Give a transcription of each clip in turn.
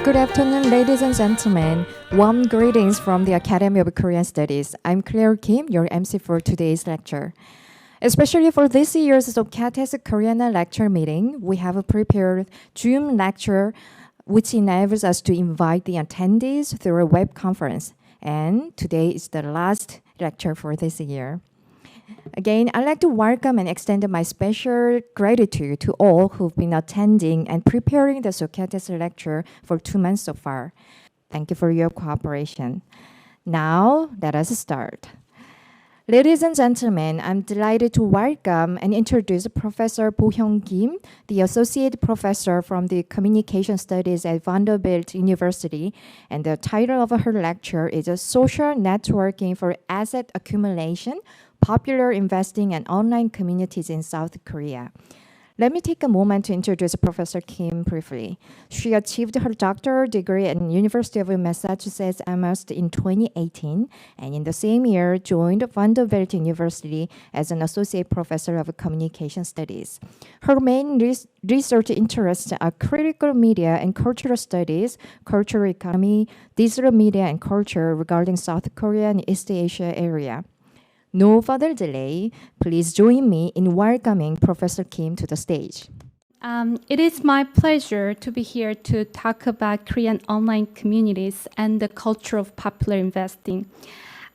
Good afternoon, ladies and gentlemen. Warm greetings from the Academy of Korean Studies. I'm Claire Kim, your MC for today's lecture. Especially for this year's Societas Koreana lecture meeting, we have prepared Zoom lecture, which enables us to invite the attendees through a web conference. And today is the last lecture for this year. Again, I'd like to welcome and extend my special gratitude to all who've been attending and preparing the Societas lecture for 2 months so far. Thank you for your cooperation. Now, let us start. Ladies and gentlemen, I'm delighted to welcome and introduce Professor Bohyeong Kim, the Associate Professor from the Communication Studies at Vanderbilt University, and the title of her lecture is Social Networking for Asset Accumulation, Popular Investing and Online Communities in South Korea. Let me take a moment to introduce Professor Kim briefly. She achieved her doctoral degree at University of Massachusetts Amherst in 2018, and in the same year joined Vanderbilt University as an associate professor of communication studies. Her main research interests are critical media and cultural studies, cultural economy, digital media and culture regarding South Korea and East Asia area. No further delay, please join me in welcoming Professor Kim to the stage. It is my pleasure to be here to talk about Korean online communities and the culture of popular investing.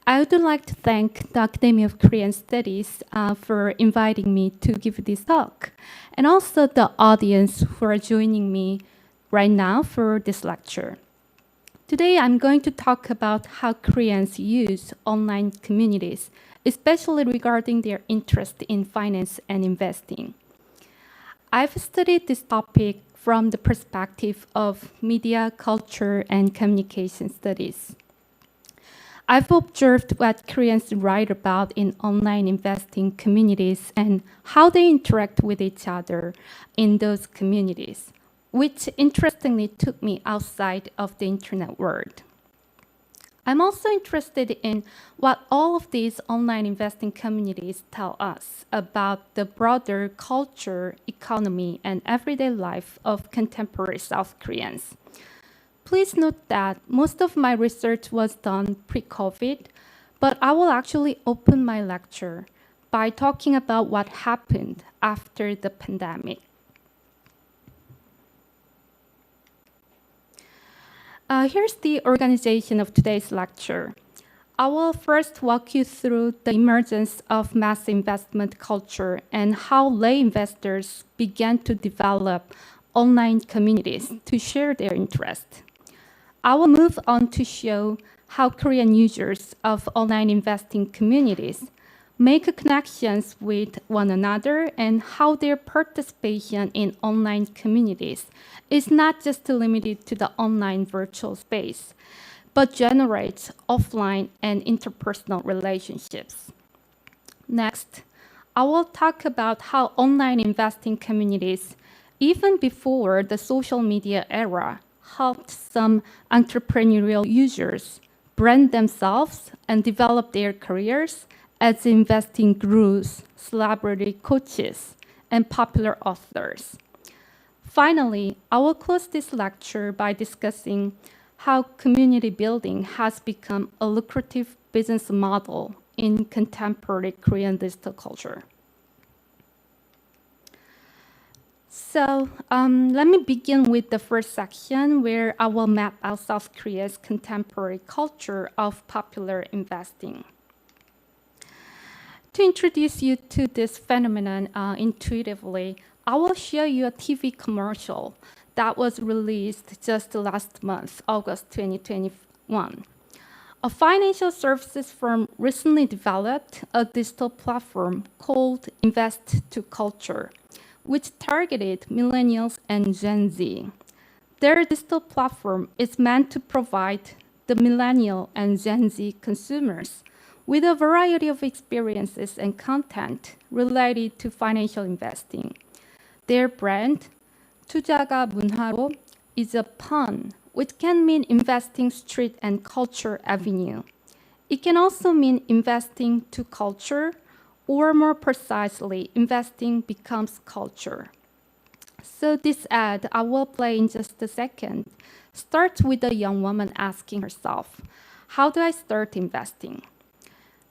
I would like to thank the Academy of Korean Studies for inviting me to give this talk, and also the audience who are joining me right now for this lecture. Today, I'm going to talk about how Koreans use online communities, especially regarding their interest in finance and investing. I've studied this topic from the perspective of media, culture, and communication studies. I've observed what Koreans write about in online investing communities and how they interact with each other in those communities, which interestingly took me outside of the internet world. I'm also interested in what all of these online investing communities tell us about the broader culture, economy, and everyday life of contemporary South Koreans. Please note that most of my research was done pre-COVID, but I will actually open my lecture by talking about what happened after the pandemic. Here's the organization of today's lecture. I will first walk you through the emergence of mass investment culture and how lay investors began to develop online communities to share their interest. I will move on to show how Korean users of online investing communities make connections with one another and how their participation in online communities is not just limited to the online virtual space, but generates offline and interpersonal relationships. Next, I will talk about how online investing communities, even before the social media era, helped some entrepreneurial users brand themselves and develop their careers as investing gurus, celebrity coaches, and popular authors. Finally, I will close this lecture by discussing how community building has become a lucrative business model in contemporary Korean digital culture. So let me begin with the first section where I will map out South Korea's contemporary culture of popular investing. To introduce you to this phenomenon intuitively, I will show you a TV commercial that was released just last month, August 2021. A financial services firm recently developed a digital platform called Invest to Culture, which targeted millennials and Gen Z. Their digital platform is meant to provide the millennial and Gen Z consumers with a variety of experiences and content related to financial investing. Their brand, 투자가 문화로, is a pun, which can mean investing street and culture avenue. It can also mean investing to culture, or more precisely, investing becomes culture. So this ad I will play in just a second starts with a young woman asking herself, how do I start investing?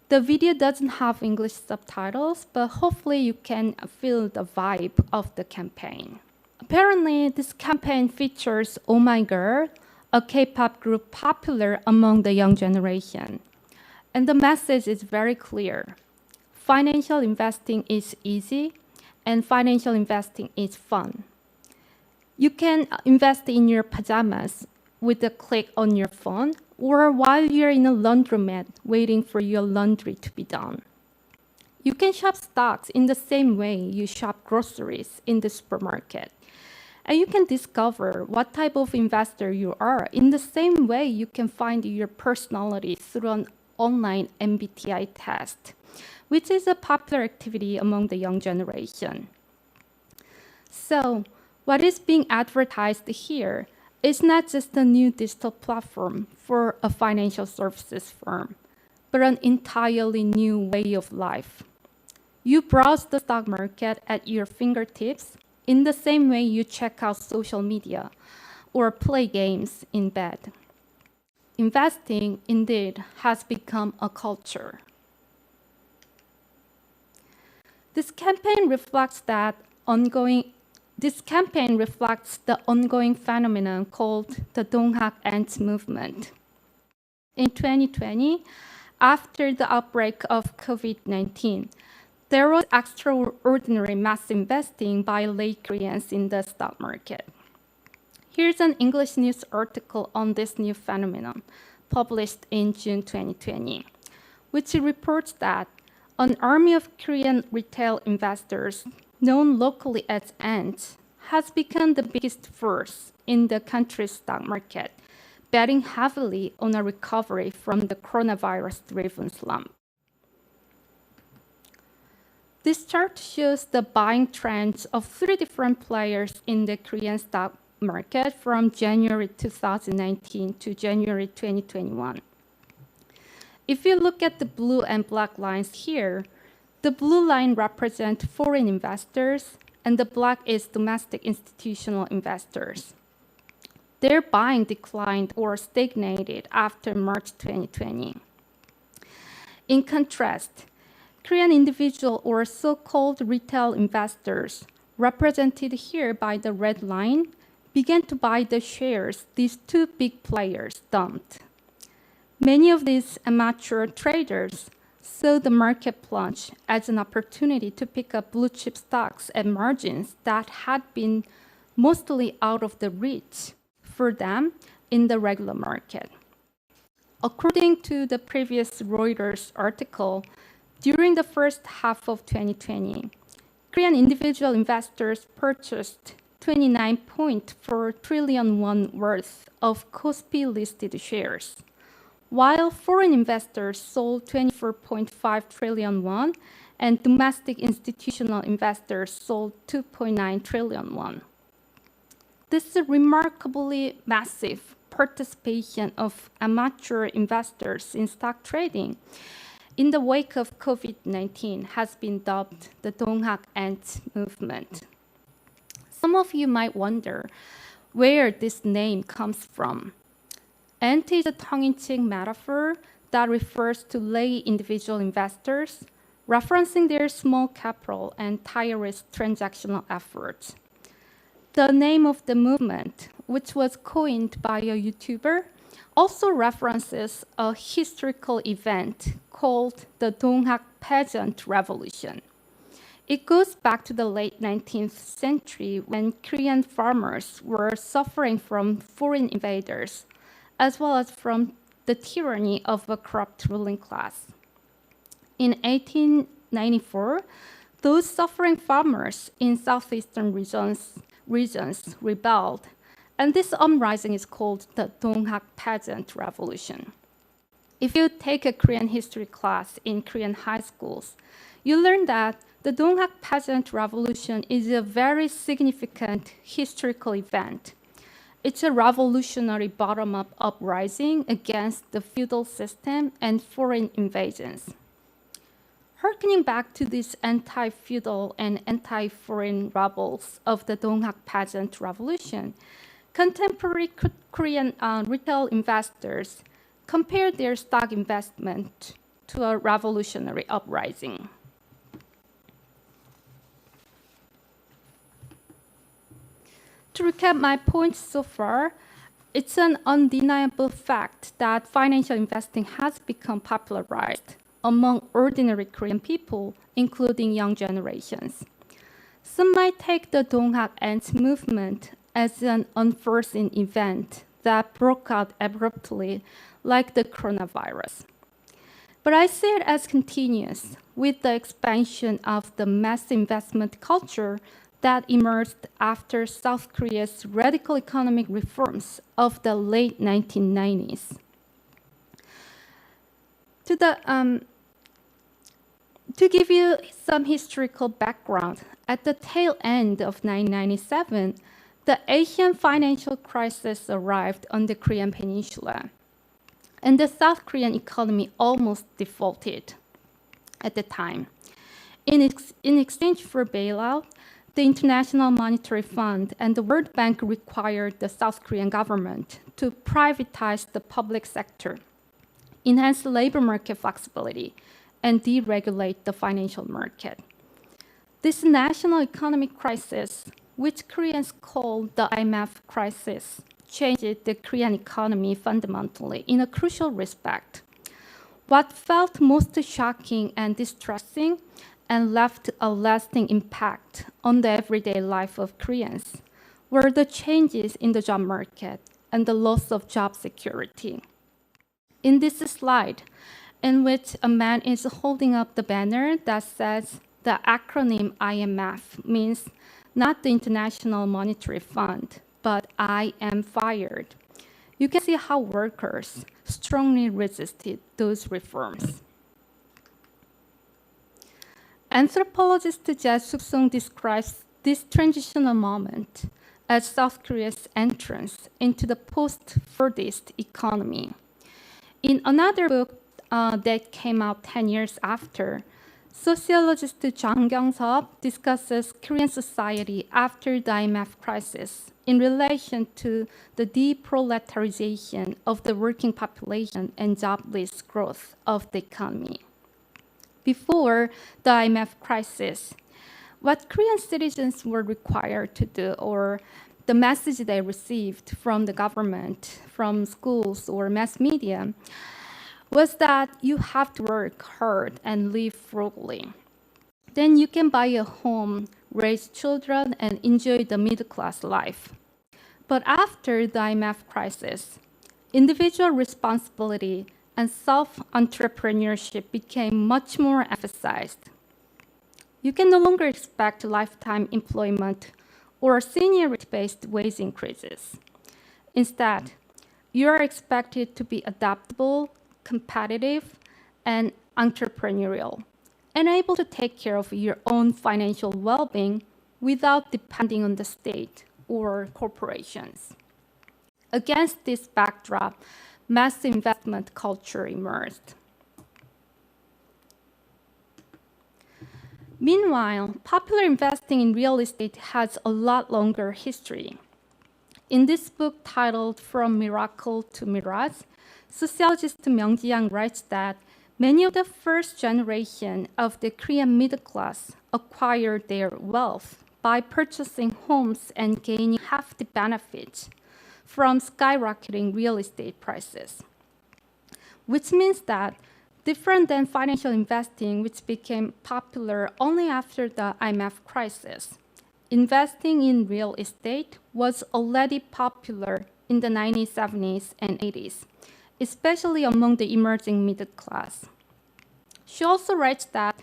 The video doesn't have English subtitles, but hopefully you can feel the vibe of the campaign. Apparently, this campaign features Oh My Girl, a K-pop group popular among the young generation. And the message is very clear. Financial investing is easy, and financial investing is fun. You can invest in your pajamas with a click on your phone, or while you're in a laundromat waiting for your laundry to be done. You can shop stocks in the same way you shop groceries in the supermarket. And you can discover what type of investor you are in the same way you can find your personality through an online MBTI test, which is a popular activity among the young generation. So, what is being advertised here is not just a new digital platform for a financial services firm, but an entirely new way of life. You browse the stock market at your fingertips in the same way you check out social media or play games in bed. Investing, indeed, has become a culture. This campaign reflects the ongoing phenomenon called the Donghak Ant movement. In 2020, after the outbreak of COVID-19, there was extraordinary mass investing by lay Koreans in the stock market. Here's an English news article on this new phenomenon, published in June 2020, which reports that an army of Korean retail investors, known locally as ants, has become the biggest force in the country's stock market, betting heavily on a recovery from the coronavirus-driven slump. This chart shows the buying trends of 3 different players in the Korean stock market from January 2019 to January 2021. If you look at the blue and black lines here, the blue line represents foreign investors, and the black is domestic institutional investors. Their buying declined or stagnated after March 2020. In contrast, Korean individual or so-called retail investors, represented here by the red line, began to buy the shares these 2 big players dumped. Many of these amateur traders saw the market plunge as an opportunity to pick up blue-chip stocks at margins that had been mostly out of the reach for them in the regular market. According to the previous Reuters article, during the first half of 2020, Korean individual investors purchased 29.4 trillion won worth of KOSPI-listed shares, while foreign investors sold 24.5 trillion won and domestic institutional investors sold 2.9 trillion won. This remarkably massive participation of amateur investors in stock trading in the wake of COVID-19 has been dubbed the Donghak Ant movement. Some of you might wonder where this name comes from. Ant is a tongue-in-cheek metaphor that refers to lay individual investors, referencing their small capital and tireless transactional efforts. The name of the movement, which was coined by a YouTuber, also references a historical event called the Donghak Peasant Revolution. It goes back to the late 19th century when Korean farmers were suffering from foreign invaders, as well as from the tyranny of a corrupt ruling class. In 1894, those suffering farmers in southeastern regions rebelled, and this uprising is called the Donghak Peasant Revolution. If you take a Korean history class in Korean high schools, you learn that the Donghak Peasant Revolution is a very significant historical event. It's a revolutionary bottom-up uprising against the feudal system and foreign invasions. Harkening back to these anti-feudal and anti-foreign rebels of the Donghak peasant revolution, contemporary Korean retail investors compared their stock investment to a revolutionary uprising. To recap my points so far, it's an undeniable fact that financial investing has become popularized among ordinary Korean people, including young generations. Some might take the Donghak Ants movement as an unforeseen event that broke out abruptly, like the coronavirus. But I see it as continuous with the expansion of the mass investment culture that emerged after South Korea's radical economic reforms of the late 1990s. To give you some historical background, at the tail end of 1997, the Asian financial crisis arrived on the Korean peninsula, and the South Korean economy almost defaulted at the time. In exchange for bailout, the International Monetary Fund and the World Bank required the South Korean government to privatize the public sector, enhance labor market flexibility, and deregulate the financial market. This national economic crisis, which Koreans call the IMF crisis, changed the Korean economy fundamentally in a crucial respect. What felt most shocking and distressing and left a lasting impact on the everyday life of Koreans were the changes in the job market and the loss of job security. In this slide, in which a man is holding up the banner that says the acronym IMF means not the International Monetary Fund, but I am fired. You can see how workers strongly resisted those reforms. Anthropologist Jae Suk-sung describes this transitional moment as South Korea's entrance into the post-Fordist economy. In another book that came out 10 years after, sociologist Jang Kyung-seop discusses Korean society after the IMF crisis in relation to the deproletarization of the working population and jobless growth of the economy. Before the IMF crisis, what Korean citizens were required to do, or the message they received from the government, from schools or mass media, was that you have to work hard and live frugally. Then you can buy a home, raise children, and enjoy the middle-class life. But after the IMF crisis, individual responsibility and self-entrepreneurship became much more emphasized. You can no longer expect lifetime employment or seniority-based wage increases. Instead, you are expected to be adaptable, competitive, and entrepreneurial, and able to take care of your own financial well-being without depending on the state or corporations. Against this backdrop, mass investment culture emerged. Meanwhile, popular investing in real estate has a lot longer history. In this book titled From Miracle to Mirage, sociologist Myung Ji-yang writes that many of the first generation of the Korean middle class acquired their wealth by purchasing homes and gaining hefty benefits from skyrocketing real estate prices, which means that different than financial investing, which became popular only after the IMF crisis, investing in real estate was already popular in the 1970s and 80s, especially among the emerging middle class. She also writes that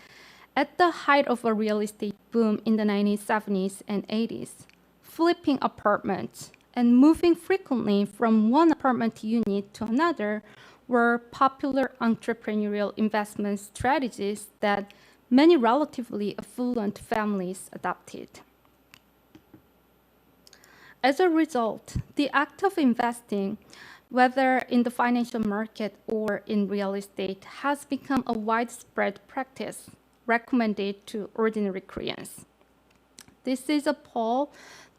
at the height of a real estate boom in the 1970s and 80s, flipping apartments and moving frequently from one apartment unit to another were popular entrepreneurial investment strategies that many relatively affluent families adopted. As a result, the act of investing, whether in the financial market or in real estate, has become a widespread practice recommended to ordinary Koreans. This is a poll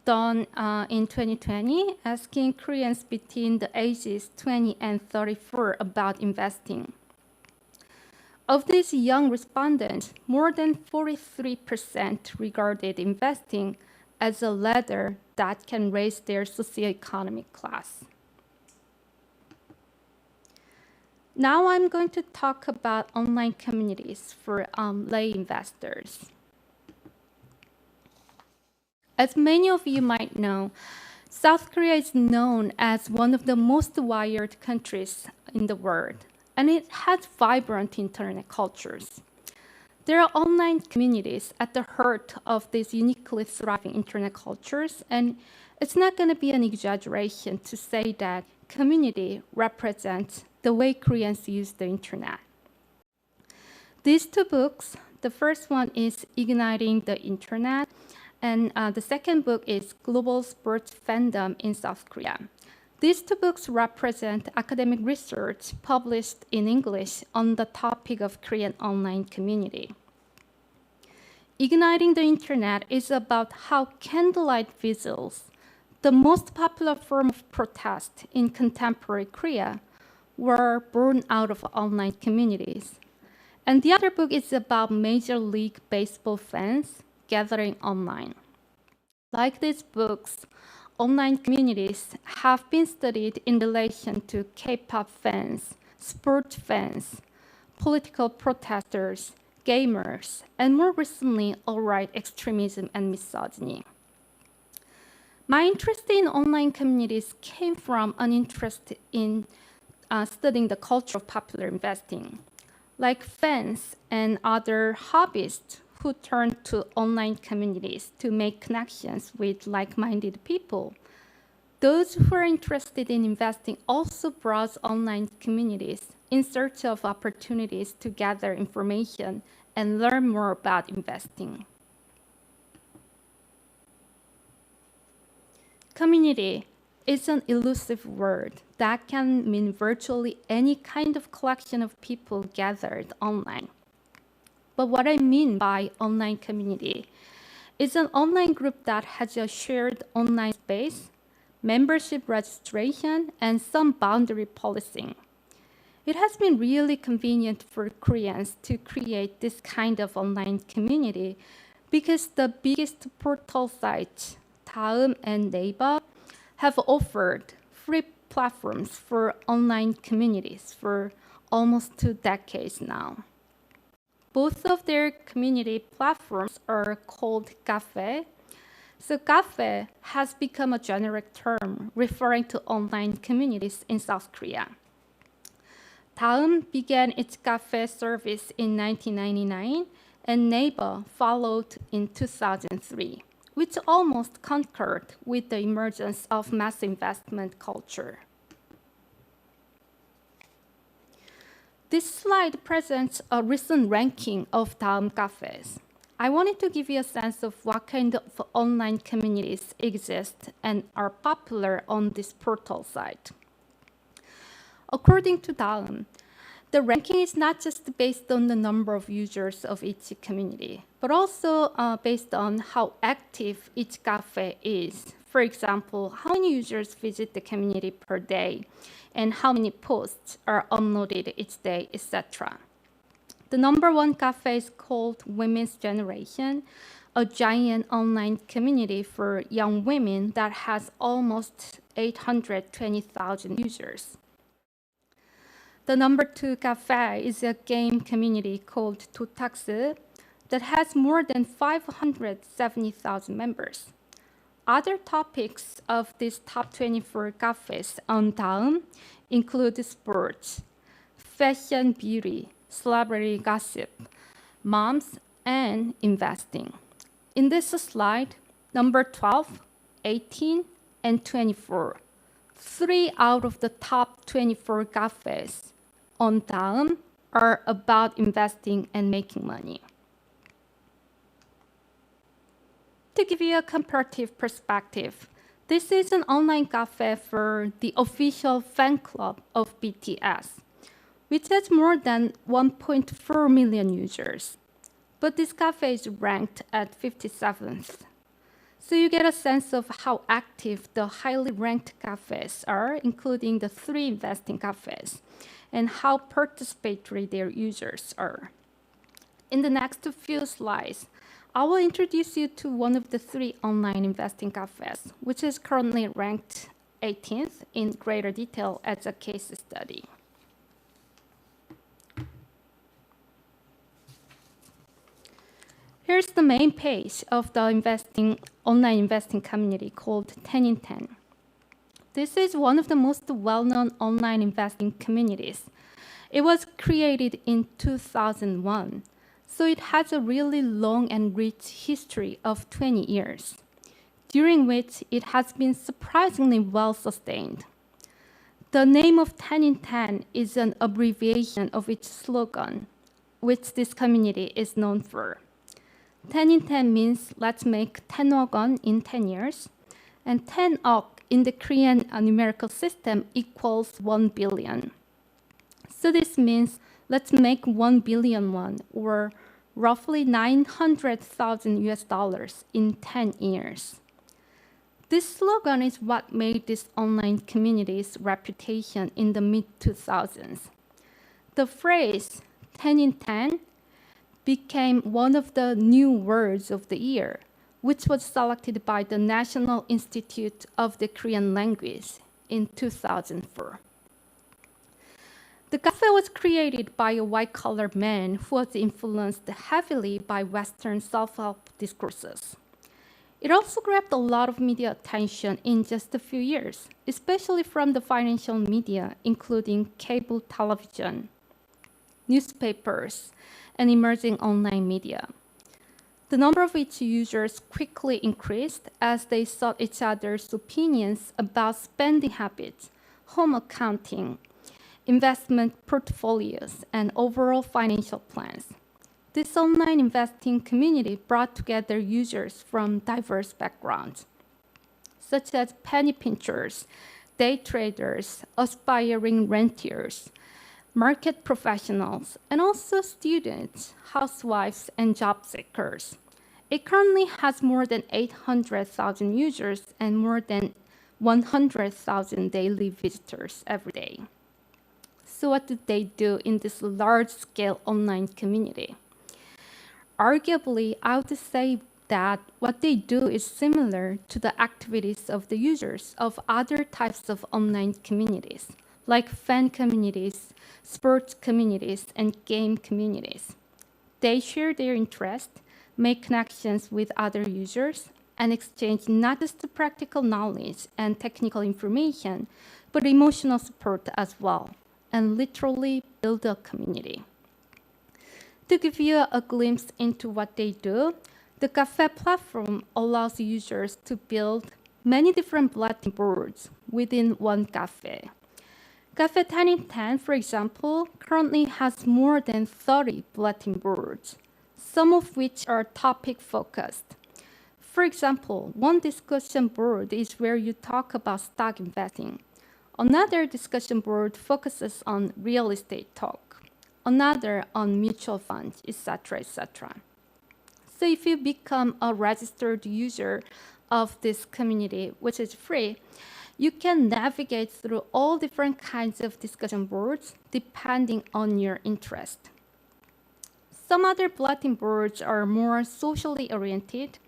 done in 2020, asking Koreans between the ages 20 and 34 about investing. Of these young respondents, more than 43% regarded investing as a ladder that can raise their socioeconomic class. Now I'm going to talk about online communities for lay investors. As many of you might know, South Korea is known as one of the most wired countries in the world, and it has vibrant internet cultures. There are online communities at the heart of these uniquely thriving internet cultures, and it's not going to be an exaggeration to say that community represents the way Koreans use the internet. These two books, the first one is Igniting the Internet, and the second book is Global Sports Fandom in South Korea. These two books represent academic research published in English on the topic of Korean online community. Igniting the Internet is about how candlelight vigils, the most popular form of protest in contemporary Korea, were born out of online communities. And the other book is about Major League Baseball fans gathering online. Like these books, online communities have been studied in relation to K-pop fans, sports fans, political protesters, gamers, and more recently, alt-right extremism and misogyny. My interest in online communities came from an interest in studying the culture of popular investing. Like fans and other hobbyists who turn to online communities to make connections with like-minded people, those who are interested in investing also browse online communities in search of opportunities to gather information and learn more about investing. Community is an elusive word that can mean virtually any kind of collection of people gathered online. But what I mean by online community is an online group that has a shared online space, membership registration, and some boundary policing. It has been really convenient for Koreans to create this kind of online community because the biggest portal sites, Daum and Naver, have offered free platforms for online communities for almost 2 decades now. Both of their community platforms are called cafe. So cafe has become a generic term referring to online communities in South Korea. Daum began its cafe service in 1999, and Naver followed in 2003, which almost concurred with the emergence of mass investment culture. This slide presents a recent ranking of Daum cafes. I wanted to give you a sense of what kind of online communities exist and are popular on this portal site. According to Daum, the ranking is not just based on the number of users of each community, but also based on how active each cafe is. For example, how many users visit the community per day, and how many posts are uploaded each day, etc. The number one cafe is called Women's Generation, a giant online community for young women that has almost 820,000 users. The number two cafe is a game community called Totaksu that has more than 570,000 members. Other topics of these top 24 cafes on Daum include sports, fashion, beauty, celebrity gossip, moms, and investing. In this slide, number 12, 18, and 24, 3 out of the top 24 cafes on Daum are about investing and making money. To give you a comparative perspective, this is an online cafe for the official fan club of BTS, which has more than 1.4 million users. but this cafe is ranked at 57th. So you get a sense of how active the highly ranked cafes are, including the 3 investing cafes, and how participatory their users are. In the next few slides, I will introduce you to one of the 3 online investing cafes, which is currently ranked 18th in greater detail as a case study. Here's the main page of the online investing community called 10 in 10. This is one of the most well-known online investing communities. It was created in 2001, so it has a really long and rich history of 20 years, during which it has been surprisingly well sustained. The name of 10 in 10 is an abbreviation of its slogan, which this community is known for. 10 in 10 means let's make 10억 won in 10 years, and 10억 in the Korean numerical system equals 1 billion. So this means let's make 1 billion won, or roughly 900,000 US dollars in 10 years. This slogan is what made this online community's reputation in the mid-2000s. The phrase 10 in 10 became one of the new words of the year, which was selected by the National Institute of the Korean Language in 2004. The cafe was created by a white-collar man who was influenced heavily by Western self-help discourses. It also grabbed a lot of media attention in just a few years, especially from the financial media, including cable television, newspapers, and emerging online media. The number of its users quickly increased as they sought each other's opinions about spending habits, home accounting, investment portfolios, and overall financial plans. This online investing community brought together users from diverse backgrounds, such as penny pinchers, day traders, aspiring rentiers, market professionals, and also students, housewives, and job seekers. It currently has more than 800,000 users and more than 100,000 daily visitors every day. So what do they do in this large-scale online community? Arguably, I would say that what they do is similar to the activities of the users of other types of online communities, like fan communities, sports communities, and game communities. They share their interest, make connections with other users, and exchange not just the practical knowledge and technical information, but emotional support as well, and literally build a community. To give you a glimpse into what they do, the cafe platform allows users to build many different bulletin boards within one cafe. Cafe 10 in 10, for example, currently has more than 30 bulletin boards, some of which are topic-focused. For example, one discussion board is where you talk about stock investing. Another discussion board focuses on real estate talk. Another on mutual funds, etc., etc. So if you become a registered user of this community, which is free, you can navigate through all different kinds of discussion boards depending on your interest. Some other bulletin boards are more socially oriented.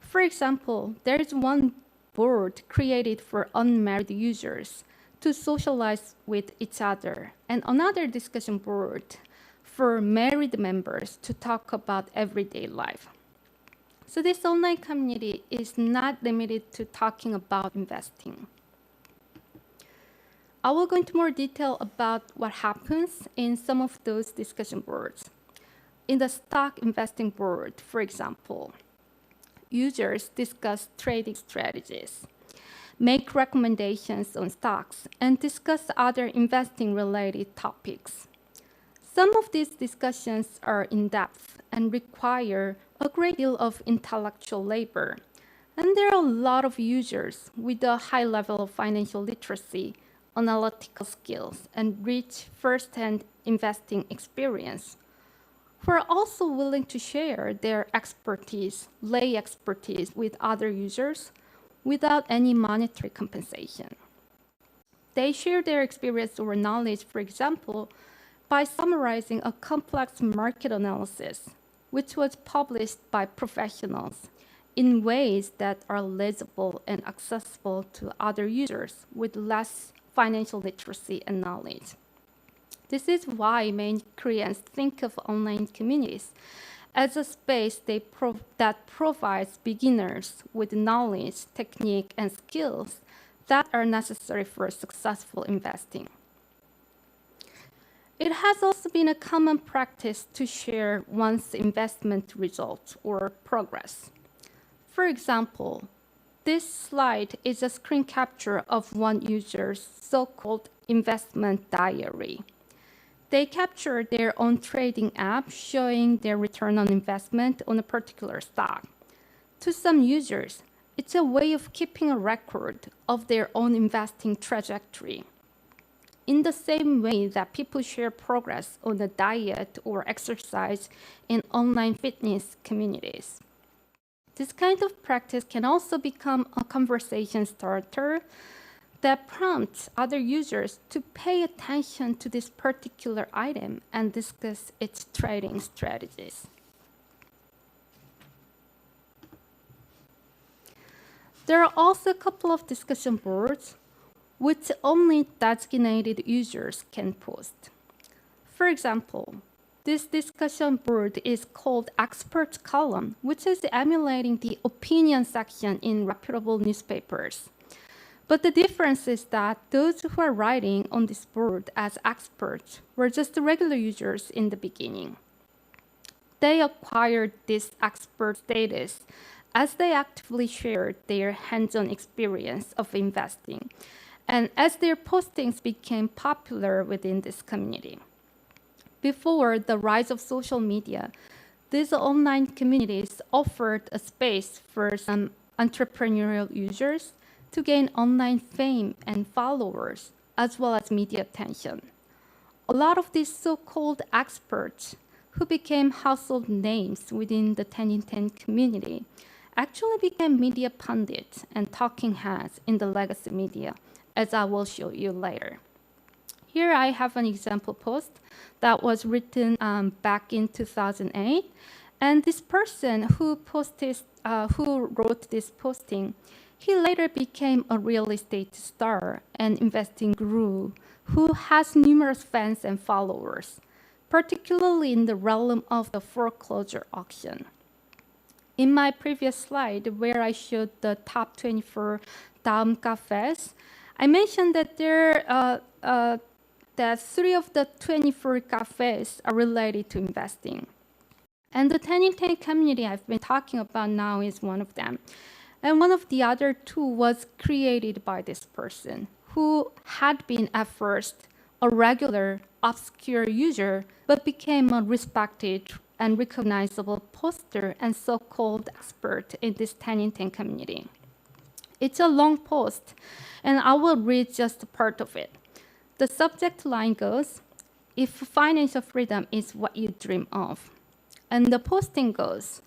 For example, there is one board created for unmarried users to socialize with each other, and another discussion board for married members to talk about everyday life. So this online community is not limited to talking about investing. I will go into more detail about what happens in some of those discussion boards. In the stock investing board, for example, users discuss trading strategies, make recommendations on stocks, and discuss other investing-related topics. Some of these discussions are in-depth and require a great deal of intellectual labor, and there are a lot of users with a high level of financial literacy, analytical skills, and rich first-hand investing experience who are also willing to share their expertise, lay expertise, with other users without any monetary compensation. They share their experience or knowledge, for example, by summarizing a complex market analysis, which was published by professionals in ways that are legible and accessible to other users with less financial literacy and knowledge. This is why many Koreans think of online communities as a space that provides beginners with knowledge, technique, and skills that are necessary for successful investing. It has also been a common practice to share one's investment results or progress. For example, this slide is a screen capture of one user's so-called investment diary. They capture their own trading app showing their return on investment on a particular stock. To some users, it's a way of keeping a record of their own investing trajectory. In the same way that people share progress on a diet or exercise in online fitness communities. This kind of practice can also become a conversation starter that prompts other users to pay attention to this particular item and discuss its trading strategies. There are also a couple of discussion boards which only designated users can post. For example, this discussion board is called Expert Column, which is emulating the opinion section in reputable newspapers. But the difference is that those who are writing on this board as experts were just regular users in the beginning. They acquired this expert status as they actively shared their hands-on experience of investing, and as their postings became popular within this community. Before the rise of social media, these online communities offered a space for some entrepreneurial users to gain online fame and followers, as well as media attention. A lot of these so-called experts who became household names within the 10 in 10 community actually became media pundits and talking heads in the legacy media, as I will show you later. Here I have an example post that was written back in 2008, and this person who wrote this posting, he later became a real estate star and investing guru who has numerous fans and followers, particularly in the realm of the foreclosure auction. In my previous slide, where I showed the top 24 daum cafes, I mentioned that that 3 of the 24 cafes are related to investing. And the 10 in 10 community I've been talking about now is one of them. And one of the other 2 was created by this person who had been at first a regular, obscure user, but became a respected and recognizable poster and so-called expert in this 10 in 10 community. It's a long post, and I will read just a part of it. The subject line goes, "If financial freedom is what you dream of." And the posting goes,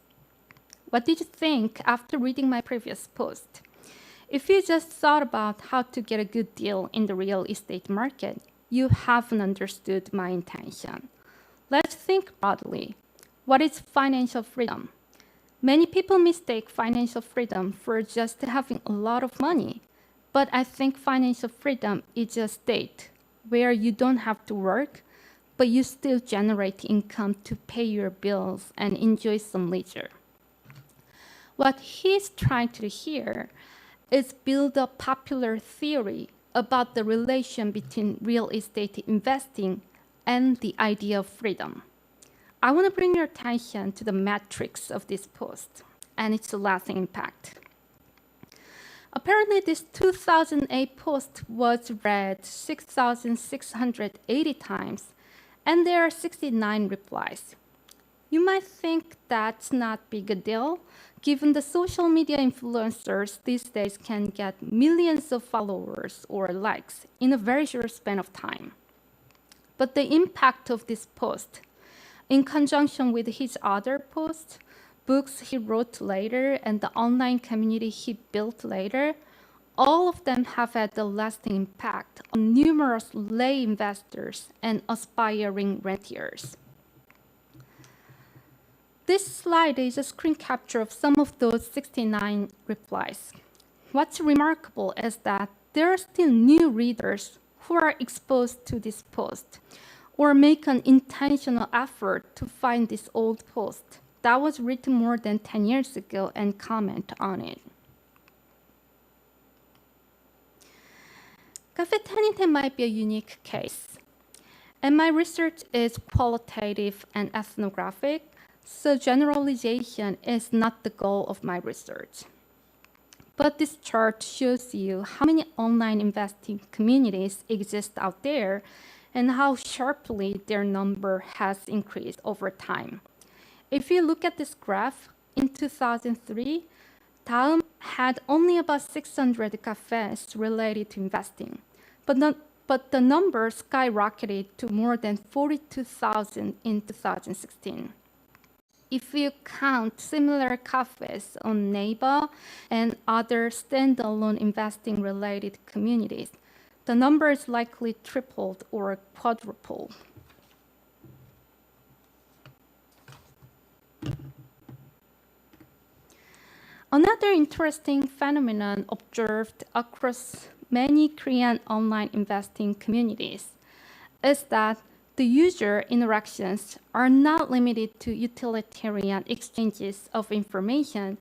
"What did you think after reading my previous post? If you just thought about how to get a good deal in the real estate market, you haven't understood my intention. Let's think broadly. What is financial freedom? Many people mistake financial freedom for just having a lot of money, but I think financial freedom is a state where you don't have to work, but you still generate income to pay your bills and enjoy some leisure." What he's trying to do here is build a popular theory about the relation between real estate investing and the idea of freedom. I want to bring your attention to the metrics of this post and its lasting impact. Apparently, this 2008 post was read 6,680 times, and there are 69 replies. You might think that's not big a deal, given the social media influencers these days can get millions of followers or likes in a very short span of time. But the impact of this post, in conjunction with his other posts, books he wrote later, and the online community he built later, all of them have had a lasting impact on numerous lay investors and aspiring rentiers. This slide is a screen capture of some of those 69 replies. What's remarkable is that there are still new readers who are exposed to this post or make an intentional effort to find this old post that was written more than 10 years ago and comment on it. Cafe 10 might be a unique case, and my research is qualitative and ethnographic, so generalization is not the goal of my research. But this chart shows you how many online investing communities exist out there and how sharply their number has increased over time. If you look at this graph, in 2003, Daum had only about 600 cafes related to investing, but the number skyrocketed to more than 42,000 in 2016. If you count similar cafes on Naver and other standalone investing-related communities, the number is likely tripled or quadrupled. Another interesting phenomenon observed across many Korean online investing communities is that the user interactions are not limited to utilitarian exchanges of information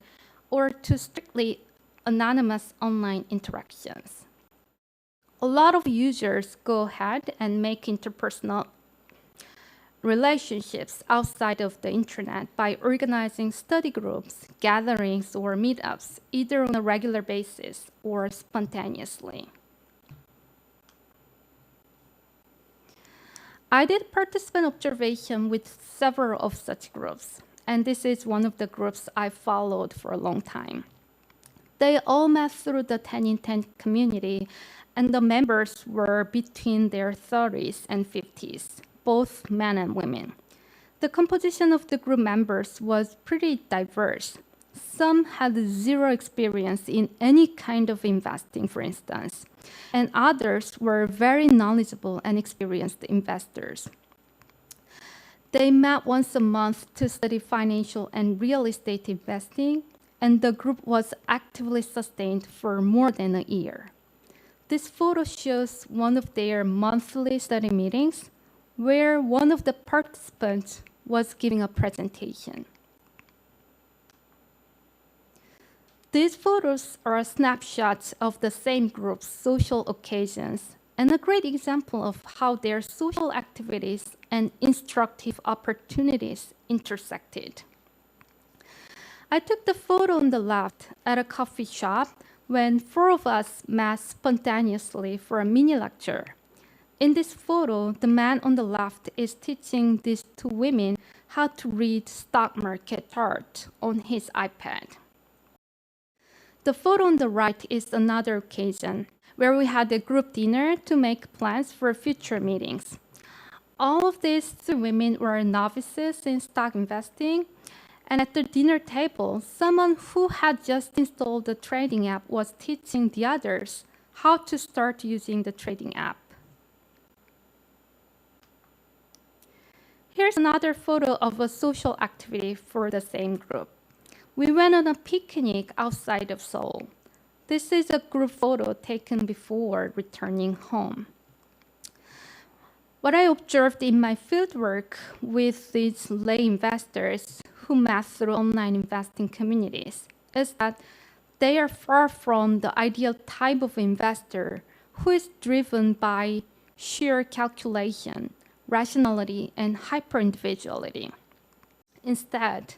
or to strictly anonymous online interactions. A lot of users go ahead and make interpersonal relationships outside of the internet by organizing study groups, gatherings, or meetups, either on a regular basis or spontaneously. I did participant observation with several of such groups, and this is one of the groups I followed for a long time. They all met through the 10 in 10 community, and the members were between their 30s and 50s, both men and women. The composition of the group members was pretty diverse. Some had zero experience in any kind of investing, for instance, and others were very knowledgeable and experienced investors. They met once a month to study financial and real estate investing, and the group was actively sustained for more than a year. This photo shows one of their monthly study meetings, where one of the participants was giving a presentation. These photos are snapshots of the same group's social occasions and a great example of how their social activities and instructive opportunities intersected. I took the photo on the left at a coffee shop when 4 of us met spontaneously for a mini lecture. In this photo, the man on the left is teaching these 2 women how to read stock market chart on his iPad. The photo on the right is another occasion where we had a group dinner to make plans for future meetings. All of these 2 women were novices in stock investing, and at the dinner table, someone who had just installed the trading app was teaching the others how to start using the trading app. Here's another photo of a social activity for the same group. We went on a picnic outside of Seoul. This is a group photo taken before returning home. What I observed in my fieldwork with these lay investors who met through online investing communities is that they are far from the ideal type of investor who is driven by sheer calculation, rationality, and hyper-individuality. Instead,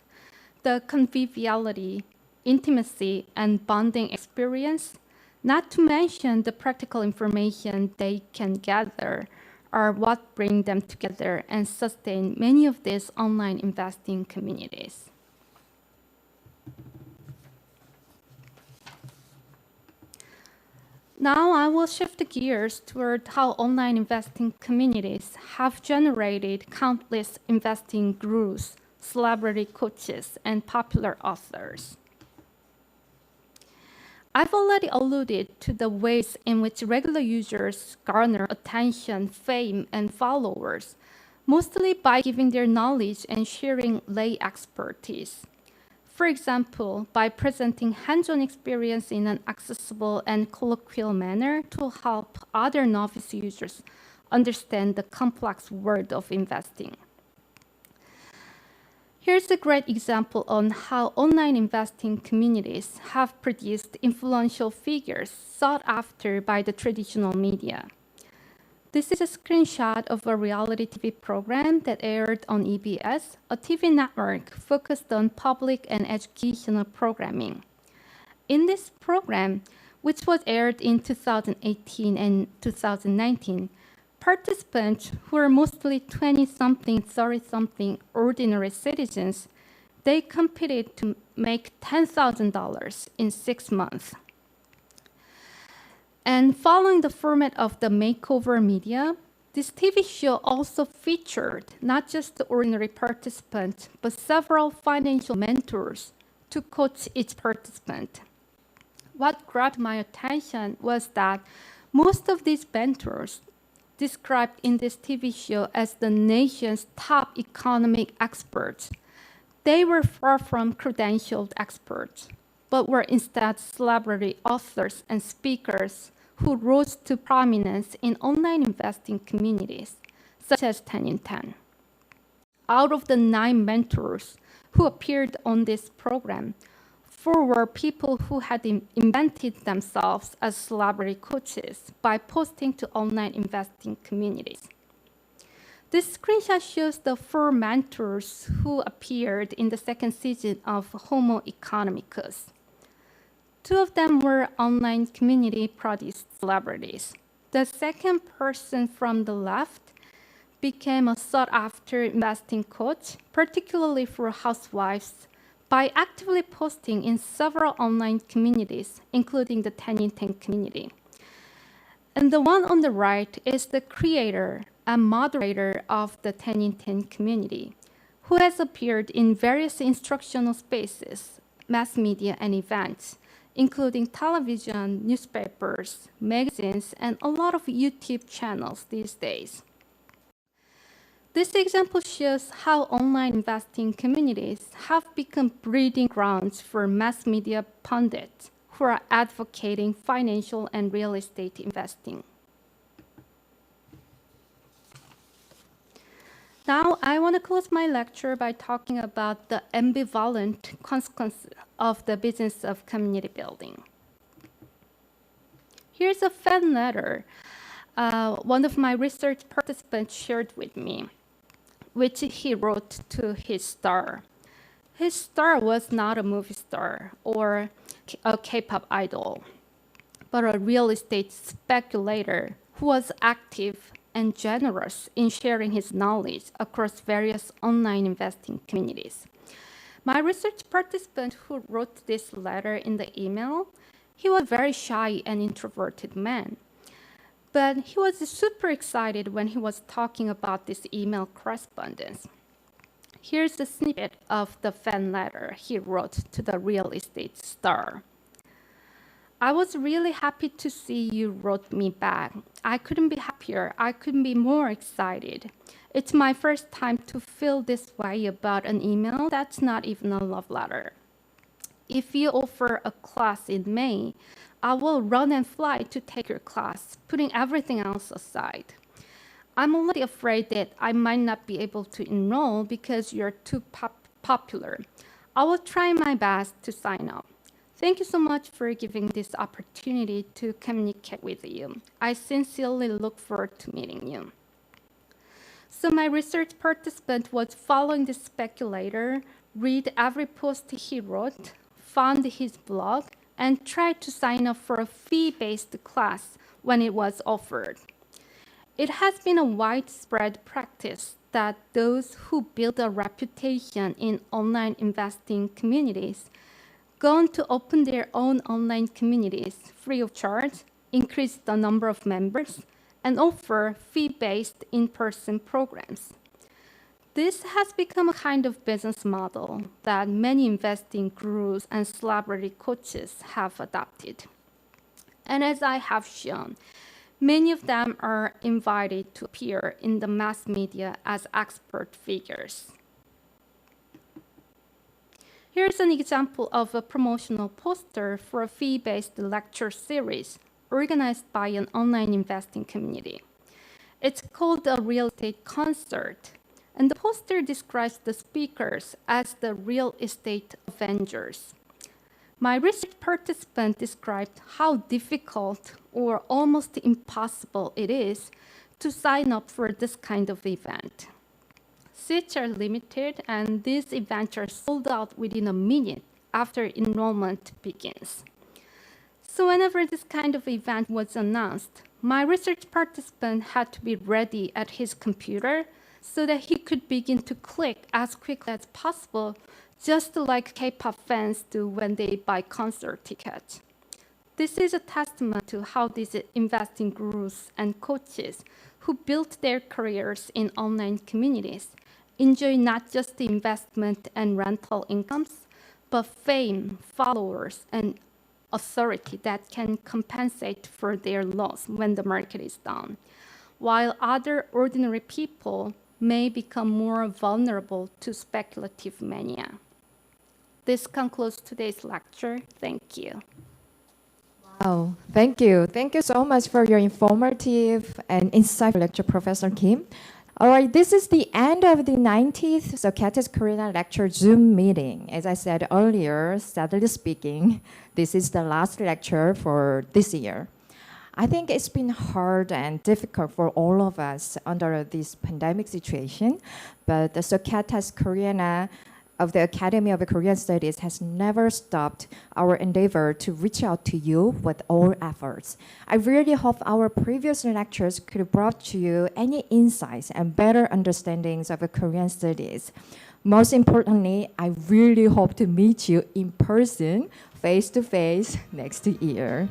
the conviviality, intimacy, and bonding experience, not to mention the practical information they can gather, are what bring them together and sustain many of these online investing communities. Now I will shift gears toward how online investing communities have generated countless investing gurus, celebrity coaches, and popular authors. I've already alluded to the ways in which regular users garner attention, fame, and followers, mostly by giving their knowledge and sharing lay expertise. For example, by presenting hands-on experience in an accessible and colloquial manner to help other novice users understand the complex world of investing. Here's a great example on how online investing communities have produced influential figures sought after by the traditional media. This is a screenshot of a reality TV program that aired on EBS, a TV network focused on public and educational programming. In this program, which was aired in 2018 and 2019, participants who were mostly 20-something, 30-something ordinary citizens, they competed to make $10,000 in 6 months. And following the format of the makeover media, this TV show also featured not just the ordinary participant, but several financial mentors to coach each participant. What grabbed my attention was that most of these mentors, described in this TV show as the nation's top economic experts, they were far from credentialed experts, but were instead celebrity authors and speakers who rose to prominence in online investing communities, such as 10 in 10. Out of the 9 mentors who appeared on this program, 4 were people who had invented themselves as celebrity coaches by posting to online investing communities. This screenshot shows the 4 mentors who appeared in the 2nd season of Homo economicus. 2 of them were online community-produced celebrities. The second person from the left became a sought-after investing coach, particularly for housewives, by actively posting in several online communities, including the 10 in 10 community. And the one on the right is the creator and moderator of the 10 in 10 community, who has appeared in various instructional spaces, mass media, and events, including television, newspapers, magazines, and a lot of YouTube channels these days. This example shows how online investing communities have become breeding grounds for mass media pundits who are advocating financial and real estate investing. Now, I want to close my lecture by talking about the ambivalent consequences of the business of community building. Here's a fan letter one of my research participants shared with me, which he wrote to his star. His star was not a movie star or a K-pop idol, but a real estate speculator who was active and generous in sharing his knowledge across various online investing communities. My research participant who wrote this letter in the email, he was a very shy and introverted man. But he was super excited when he was talking about this email correspondence. Here's a snippet of the fan letter he wrote to the real estate star. I was really happy to see you wrote me back. I couldn't be happier. I couldn't be more excited. It's my first time to feel this way about an email that's not even a love letter. If you offer a class in May, I will run and fly to take your class, putting everything else aside. I'm already afraid that I might not be able to enroll because you're too popular. I will try my best to sign up. Thank you so much for giving this opportunity to communicate with you. I sincerely look forward to meeting you. So my research participant was following the speculator, read every post he wrote, found his blog, and tried to sign up for a fee-based class when it was offered. It has been a widespread practice that those who build a reputation in online investing communities go on to open their own online communities free of charge increase the number of members, and offer fee-based in-person programs. This has become a kind of business model that many investing gurus and celebrity coaches have adopted. And as I have shown, many of them are invited to appear in the mass media as expert figures. Here's an example of a promotional poster for a fee-based lecture series organized by an online investing community. It's called a real estate concert, and the poster describes the speakers as the real estate avengers. My research participant described how difficult or almost impossible it is to sign up for this kind of event. Seats are limited, and these events are sold out within a minute after enrollment begins. So whenever this kind of event was announced, my research participant had to be ready at his computer so that he could begin to click as quickly as possible, just like K-pop fans do when they buy concert tickets. This is a testament to how these investing gurus and coaches who built their careers in online communities enjoy not just the investment and rental incomes, but fame, followers, and authority that can compensate for their loss when the market is down, while other ordinary people may become more vulnerable to speculative mania. This concludes today's lecture. Thank you. Oh, thank you. Thank you so much for your informative and insightful lecture, Professor Kim. All right, this is the end of the 90th Societas Koreana lecture Zoom meeting. As I said earlier, sadly speaking, this is the last lecture for this year. I think it's been hard and difficult for all of us under this pandemic situation, but the Societas Koreana of the Academy of Korean Studies has never stopped our endeavor to reach out to you with all efforts. I really hope our previous lectures could have brought to you any insights and better understandings of Korean studies. Most importantly, I really hope to meet you in person, face to face, next year.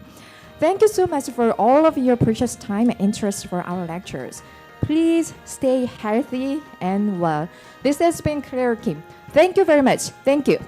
Thank you so much for all of your precious time and interest for our lectures. Please stay healthy and well. This has been Claire Kim. Thank you very much. Thank you.